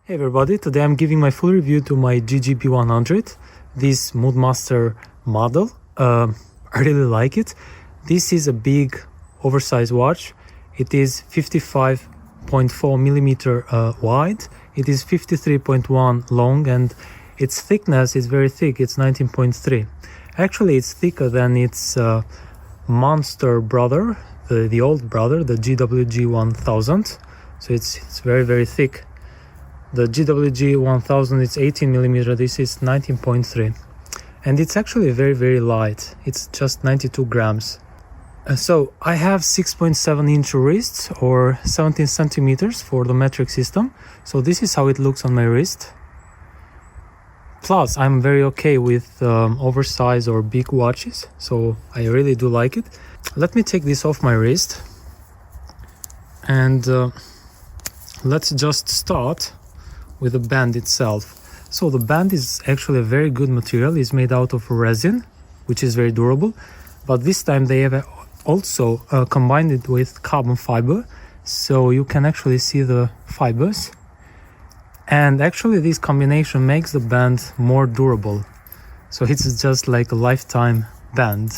Hey everybody, today I'm giving my full review to my GG-B100, this MUDMASTER model. I really like it. This is a big oversized watch. It is 55.4 millimeter wide. It is 53.1 long and its thickness is very thick. It's 19.3. Actually, it's thicker than its monster brother, the old brother, the GWG-1000. So it's very, very thick. The GWG-1000 is 18 millimeter. This is 19.3, and it's actually very, very light. It's just 92 grams. So I have 6.7 inch wrists or 17 centimeters for the metric system. So this is how it looks on my wrist. Plus, I'm very okay with oversized or big watches, so I really do like it. Let me take this off my wrist, and let's just start with the band itself. So the band is actually a very good material. It's made out of resin, which is very durable, but this time they have also combined it with carbon fiber, so you can actually see the fibers, and actually this combination makes the band more durable, so it's just like a lifetime band.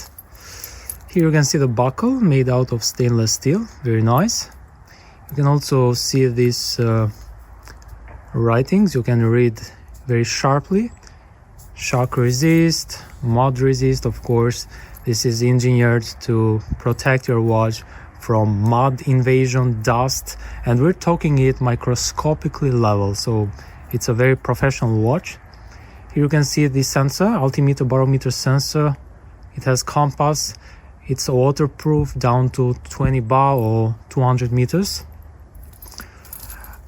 Here you can see the buckle made out of stainless steel, very nice. You can also see these writings. You can read very sharply: shock resist, mud resist. Of course, this is engineered to protect your watch from mud invasion, dust, and we're talking it microscopically level, so it's a very professional watch. Here you can see the sensor, altimeter barometer sensor. It has compass. It's waterproof down to 20 bar or 200 meters.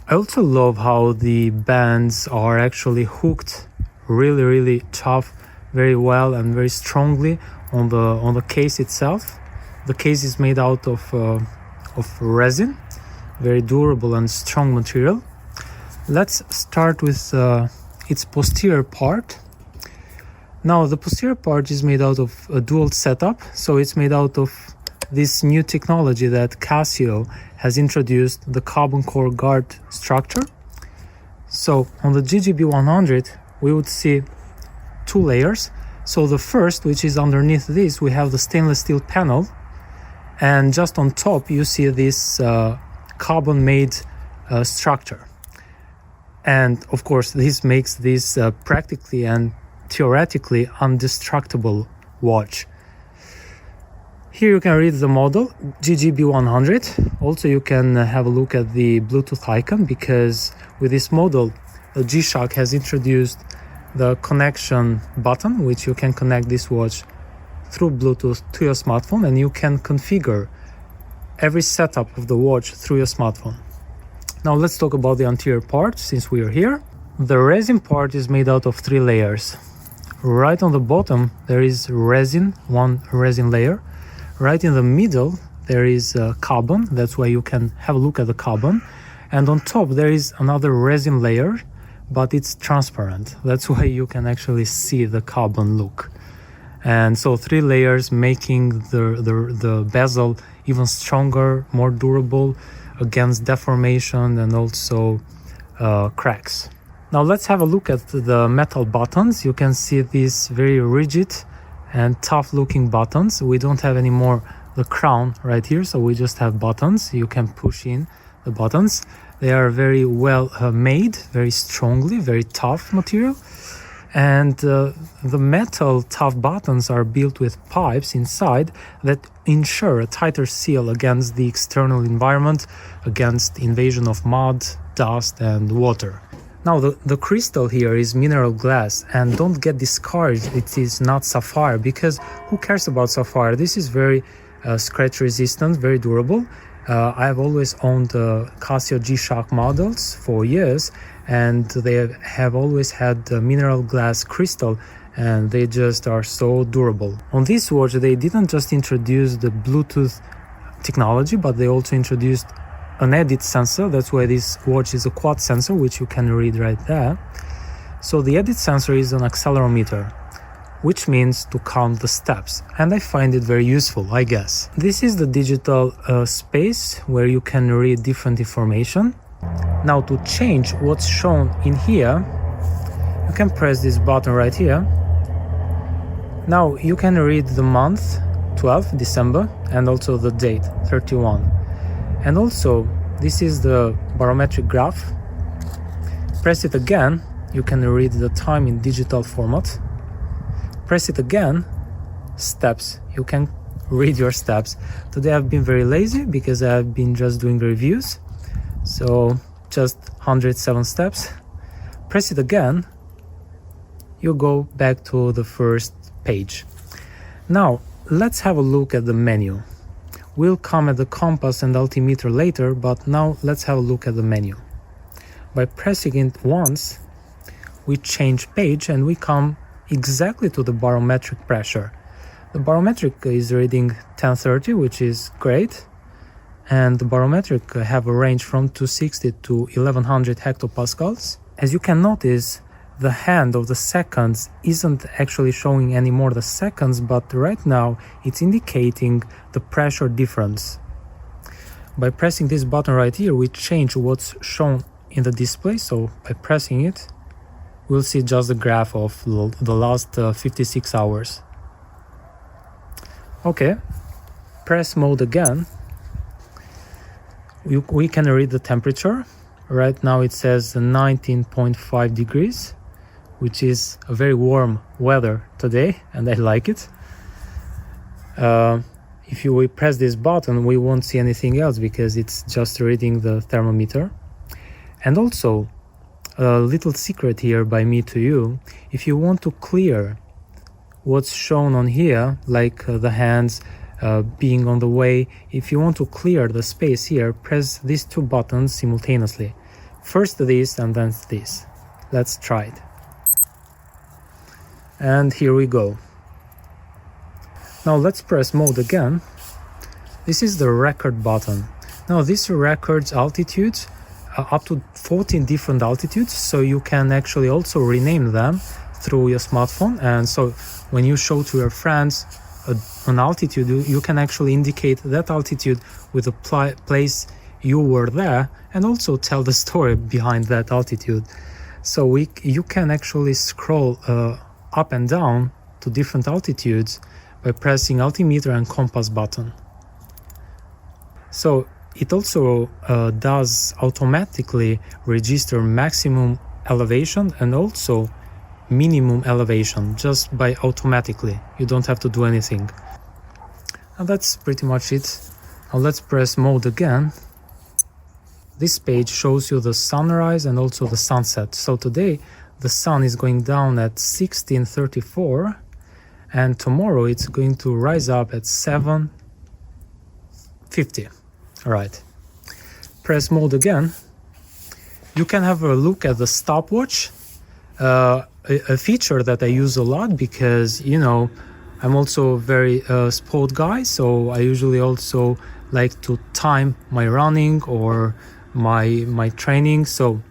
I also love how the bands are actually hooked really tough, very well and very strongly on the case itself. The case is made out of resin, very durable and strong material. Let's start with its posterior part. Now the posterior part is made out of a dual setup, so it's made out of this new technology that Casio has introduced, the carbon core guard structure. So on the GG-B100 we would see two layers. So the first, which is underneath this, we have the stainless steel panel, and just on top you see this carbon made structure, and of course this makes this practically and theoretically indestructible watch. Here you can read the model GG-B100. Also you can have a look at the Bluetooth icon, because with this model the G-Shock has introduced the connection button, which you can connect this watch through Bluetooth to your smartphone, and you can configure every setup of the watch through your smartphone. Now let's talk about the anterior part, since we are here. The resin part is made out of 3 layers. Right on the bottom there is resin, one resin layer. Right in the middle there is carbon, that's why you can have a look at the carbon, and on top there is another resin layer, but it's transparent, that's why you can actually see the carbon look. And so 3 layers, making the bezel even stronger, more durable against deformation and also cracks. Now let's have a look at the metal buttons. You can see these very rigid and tough looking buttons. We don't have anymore the crown right here, so we just have buttons. You can push in the buttons. They are very well made, very strongly, very tough material, and the metal tough buttons are built with pipes inside that ensure a tighter seal against the external environment, against invasion of mud, dust and water. Now the crystal here is mineral glass, and don't get discouraged, it is not sapphire, because who cares about sapphire? This is very scratch resistant, very durable. I have always owned Casio G-Shock models for years, and they have always had mineral glass crystal, and they just are so durable. On this watch they didn't just introduce the Bluetooth technology, but they also introduced an edit sensor. That's why this watch is a quad sensor, which you can read right there. So the edit sensor is an accelerometer, which means to count the steps, and I find it very useful, I guess. This is the digital space where you can read different information. Now to change what's shown in here, you can press this button right here. Now you can read the month 12 December and also the date 31. And also this is the barometric graph. Press it again, you can read the time in digital format. Press it again, steps, you can read your steps. Today I've been very lazy because I've been just doing reviews, so just 107 steps. Press it again, you go back to the first page. Now let's have a look at the menu. We'll come at the compass and altimeter later, but now let's have a look at the menu. By pressing it once, we change page and we come exactly to the barometric pressure. The barometric is reading 1030, which is great, and the barometric have a range from 260 to 1100 hectopascals. As you can notice, the hand of the seconds isn't actually showing anymore the seconds, but right now it's indicating the pressure difference. By pressing this button right here, we change what's shown in the display. So by pressing it, we'll see just the graph of the last 56 hours. Okay, press mode again. We can read the temperature. Right now it says 19.5 degrees, which is a very warm weather today, and I like it. If we press this button, we won't see anything else because it's just reading the thermometer. And also, a little secret here by me to you: if you want to clear what's shown on here, like the hands being on the way, if you want to clear the space here, press these two buttons simultaneously. First this and then this. Let's try it. And here we go. Now let's press mode again. This is the record button. Now this records altitudes, up to 14 different altitudes, so you can actually also rename them through your smartphone. And so when you show to your friends an altitude, you can actually indicate that altitude with the place you were there, and also tell the story behind that altitude. So you can actually scroll up and down to different altitudes by pressing altimeter and compass button. So it also does automatically register maximum elevation and also minimum elevation just by automatically. You don't have to do anything. And that's pretty much it. Now let's press mode again. This page shows you the sunrise and also the sunset. So today the sun is going down at 16:34, and tomorrow it's going to rise up at 7:50. All right. Press mode again. You can have a look at the stopwatch, a feature that I use a lot because, you know, I'm also a very sport guy, so I usually also like to time my running or my training. So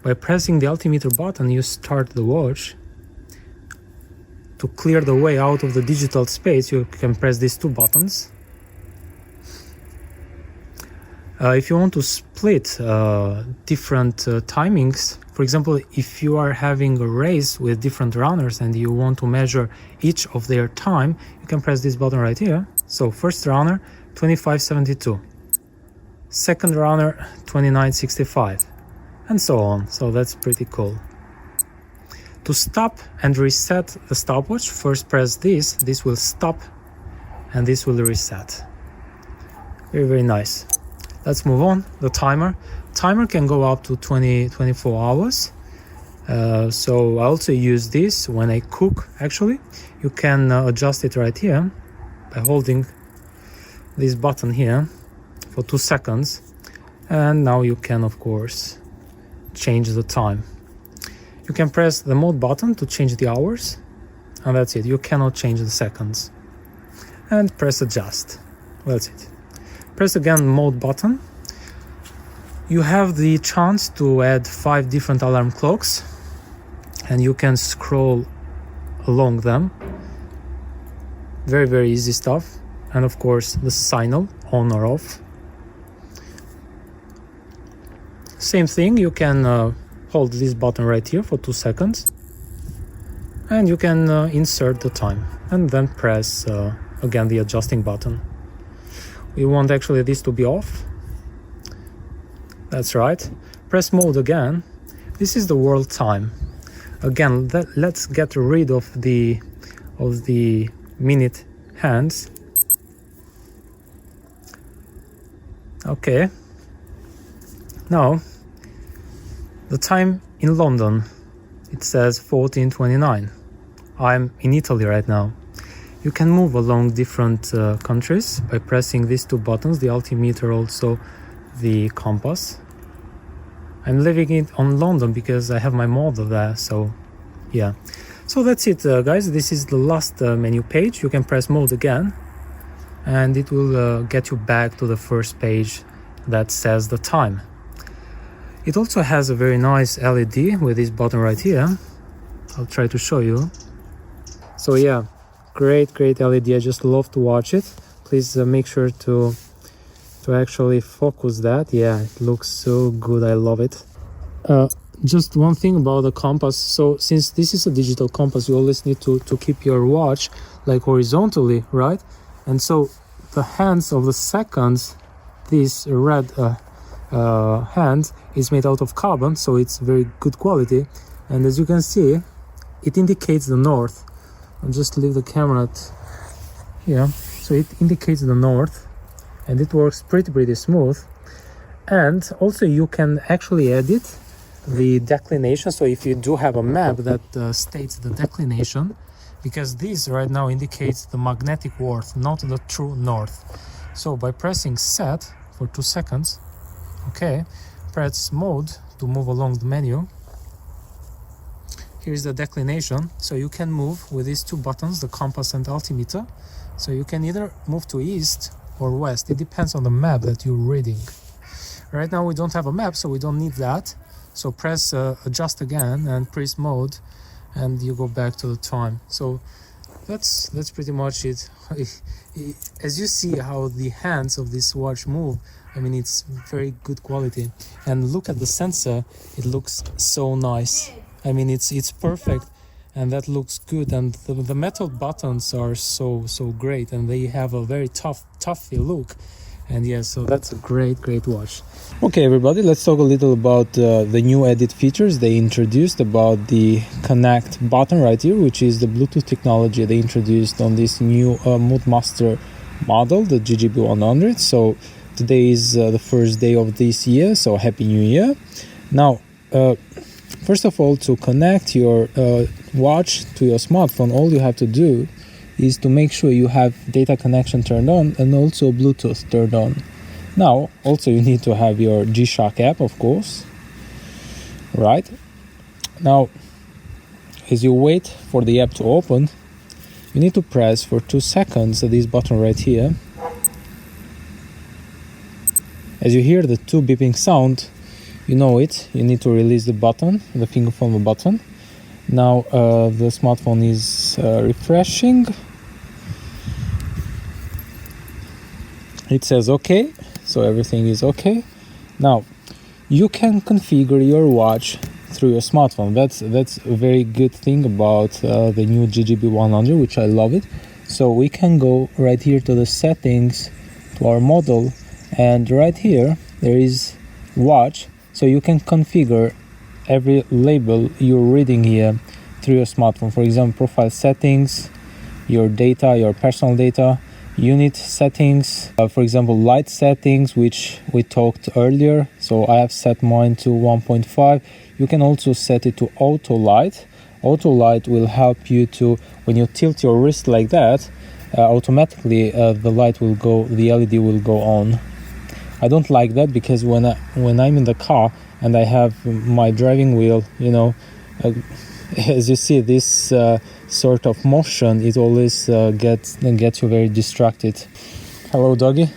by pressing the altimeter button, you start the watch. To clear the way out of the digital space, you can press these two buttons. If you want to split different timings, for example, if you are having a race with different runners and you want to measure each of their time, you can press this button right here. So first runner 25:72, second runner 29:65, and so on. So that's pretty cool. To stop and reset the stopwatch, first press this will stop, and this will reset. Very, very nice. Let's move on. The timer can go up to 24 hours. So I also use this when I cook. Actually, you can adjust it right here by holding this button here for 2 seconds, and now you can of course change the time. You can press the mode button to change the hours, and that's it. You cannot change the seconds. And press adjust. That's it. Press again mode button. You have the chance to add 5 different alarm clocks, and you can scroll along them. Very, very easy stuff. And of course the signal, on or off. Same thing, you can hold this button right here for 2 seconds and you can insert the time and then press again the adjusting button. We want actually this to be off. That's right. Press mode again. This is the world time. Again, let's get rid of the minute hands. Okay. Now, the time in London, it says 14:29. I'm in Italy right now. You can move along different countries by pressing these 2 buttons, the altimeter, also the compass. I'm leaving it on London because I have my model there, so yeah. So that's it, guys. This is the last menu page. You can press mode again and it will get you back to the first page that says the time. It also has a very nice LED with this button right here. I'll try to show you. So yeah, great LED. I just love to watch it. Please make sure to actually focus that. Yeah, it looks so good. I love it. Just one thing about the compass. So since this is a digital compass, you always need to keep your watch like horizontally, right? And so the hands of the seconds, this red hand is made out of carbon, so it's very good quality. And as you can see, it indicates the north. I'll just leave the camera at here. So it indicates the north and it works pretty smooth. And also you can actually edit the declination. So if you do have a map that states the declination, because this right now indicates the magnetic north, not the true north. So by pressing set for 2 seconds, okay, press mode to move along the menu. Here's the declination, so you can move with these 2 buttons, the compass and altimeter. So you can either move to east or west. It depends on the map that you're reading. Right now we don't have a map, so we don't need that. So press adjust again and press mode and you go back to the time. So that's pretty much it. As you see how the hands of this watch move, I mean, it's very good quality. And look at the sensor, it looks so nice. I mean, it's perfect and that looks good. And the metal buttons are so great and they have a very tough look. And yeah, so that's a great watch. Okay, everybody, let's talk a little about the new edit features they introduced, about the connect button right here, which is the Bluetooth technology they introduced on this new MUDMASTER model, the GG-B100. So today is the first day of this year, so Happy New Year. Now, first of all, to connect your watch to your smartphone, all you have to do is to make sure you have data connection turned on and also Bluetooth turned on. Now, also you need to have your G-Shock app, of course. Right? Now, as you wait for the app to open, you need to press for 2 seconds this button right here. As you hear the 2 beeping sound, you know it. You need to release the button, the finger from the button. Now the smartphone is refreshing. It says okay, so everything is okay. Now you can configure your watch through your smartphone. That's a very good thing about the new GG-B100, which I love it. So we can go right here to the settings, to our model, and right here there is watch. So you can configure every label you're reading here through your smartphone. For example, profile settings, your data, your personal data, unit settings, for example, light settings, which we talked earlier. So I have set mine to 1.5. You can also set it to auto light. Auto light will help you to, when you tilt your wrist like that, automatically the light will go, the LED will go on. I don't like that because when I'm in the car and I have my driving wheel, you know, as you see, this sort of motion, it always gets you very distracted. Hello, doggy.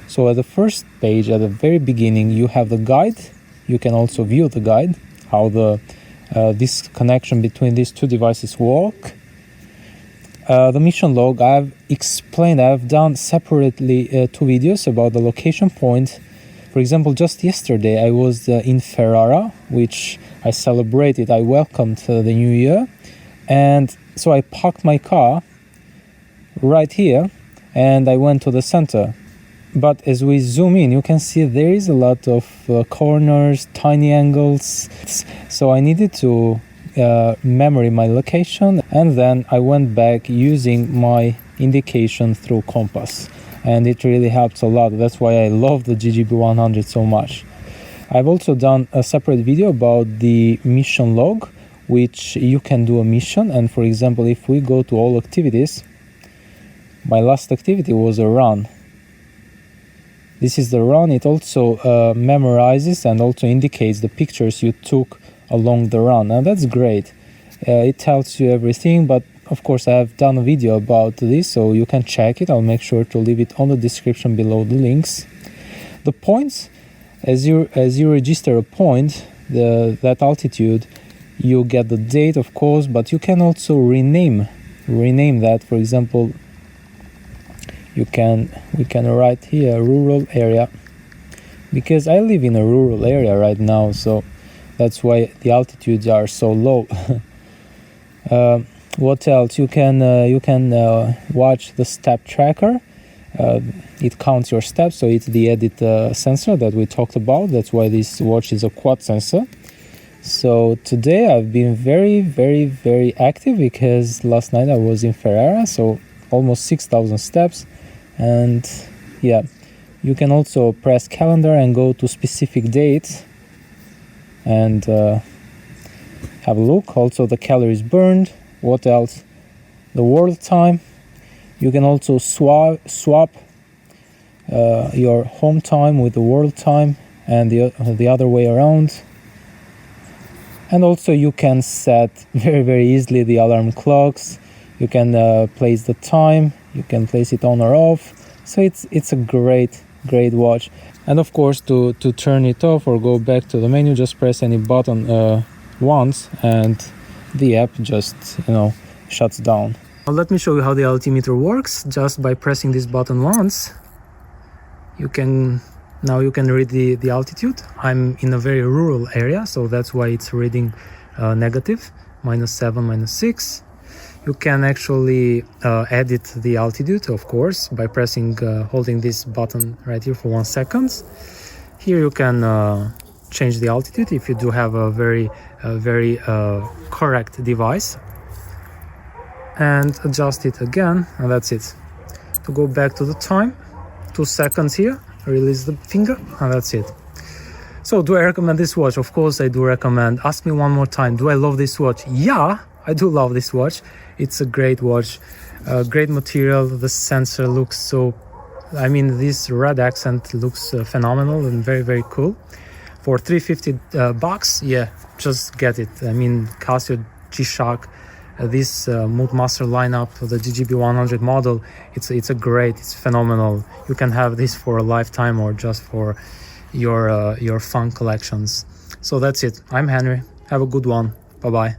So at the first page, at the very beginning, you have the guide. You can also view the guide, how this connection between these 2 devices work. The mission log, I've explained, I've done separately 2 videos about the location point For example, just yesterday I was in Ferrara, which I celebrated. I welcomed the new year, and so I parked my car right here and I went to the center. But as we zoom in, you can see there is a lot of corners, tiny angles. So I needed to memory my location, and then I went back using my indication through compass, and it really helps a lot. That's why I love the GG-B100 so much. I've also done a separate video about the mission log, which you can do a mission, and for example, if we go to all activities, my last activity was a run. This is the run. It also memorizes and also indicates the pictures you took along the run, and that's great. It tells you everything, but of course I have done a video about this, so you can check it. I'll make sure to leave it on the description below the links. The points, as you register a point, that altitude, you get the date, of course, but you can also rename that. For example, we can write here rural area, because I live in a rural area right now, so that's why the altitudes are so low. What else? You can watch the step tracker. It counts your steps, so it's the edit sensor that we talked about. That's why this watch is a quad sensor. So today I've been very active, because last night I was in Ferrara, so almost 6,000 steps. And yeah, you can also press calendar and go to specific dates and have a look. Also the calories burned. What else? The world time. You can also swap your home time with the world time, and the other way around. And also you can set very easily the alarm clocks. You can place the time. You can place it on or off. So it's a great watch. And of course, to turn it off or go back to the menu, just press any button once, and the app just shuts down. Now let me show you how the altimeter works. Just by pressing this button once, you can read the altitude. I'm in a very rural area, so that's why it's reading negative, -7, -6. You can actually edit the altitude, of course, by pressing holding this button right here for 1 second. Here you can change the altitude if you do have a very correct device, and adjust it again, and that's it. To go back to the time, 2 seconds here, release the finger, and that's it. So do I recommend this watch? Of course I do recommend. Ask me one more time, do I love this watch? Yeah, I do love this watch. It's a great watch, great material. The sensor looks so, I mean, this red accent looks phenomenal and very cool. For $350 bucks, yeah, just get it. I mean, Casio G-Shock, this MUDMASTER lineup, the GG-B100 model, it's phenomenal. You can have this for a lifetime or just for your fun collections. So that's it. I'm Henry. Have a good one. Bye bye.